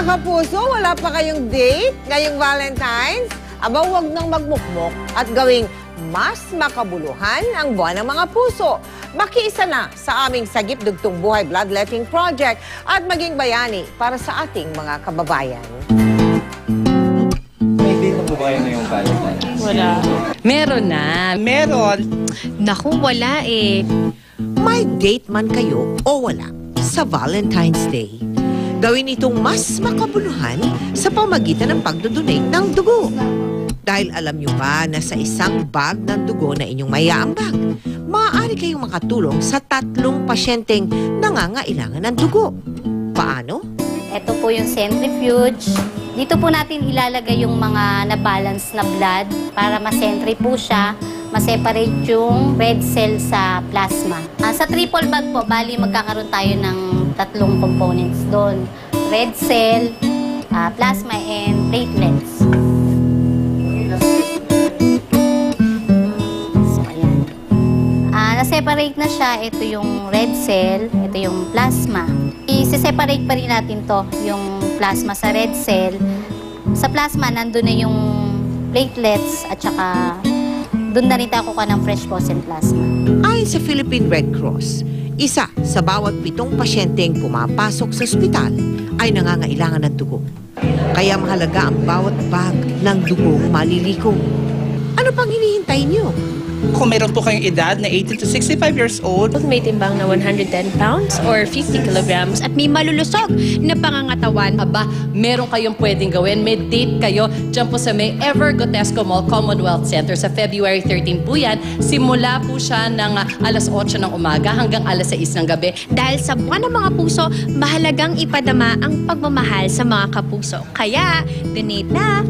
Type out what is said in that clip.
kapuso, wala pa kayong date ngayong Valentine's? Aba, huwag nang magmukmok at gawing mas makabuluhan ang buwan ng mga puso. Makiisa na sa aming Sagip Dugtong Buhay Bloodletting Project at maging bayani para sa ating mga kababayan. May date na po ba kayo ngayong Valentine's? Wala. Meron na. Meron! Naku, wala eh. May date man kayo o wala sa Valentine's Day, gawin itong mas makabuluhan sa pamagitan ng pagdodonate ng dugo. Dahil alam nyo ba na sa isang bag ng dugo na inyong maiaambag, maaari kayong makatulong sa 3 pasyenteng nangangailangan ng dugo. Paano? Ito po yung centrifuge. Dito po natin ilalagay yung mga na-balance na blood para ma-centri po siya, ma-separate yung red cell sa plasma. Sa triple bag po, bali magkakaroon tayo ng 3 components doon. Red cell, plasma, and platelets. So, ayan. Na-separate na siya. Ito yung red cell, ito yung plasma. I-separate pa rin natin to, yung plasma sa red cell. Sa plasma, nandun na yung platelets at saka doon na rin tayo kukuha ng fresh frozen plasma. Ayon sa Philippine Red Cross, isa sa bawat 7 pasyenteng pumapasok sa ospital ay nangangailangan ng dugo. Kaya mahalaga ang bawat bag ng dugo maliliko. Ano pang hinihintay niyo? Kung meron po kayong edad na 18 to 65 years old, May timbang na 110 pounds or 50 kilograms at may malulusog na pangangatawan. Aba, meron kayong pwedeng gawin. May date kayo dyan po sa may Ever Gotesco Mall Commonwealth Center sa February 13 po yan. Simula po siya ng alas 8 ng umaga hanggang alas 6 ng gabi. Dahil sa buwan ng mga puso, mahalagang ipadama ang pagmamahal sa mga kapuso. Kaya, donate na!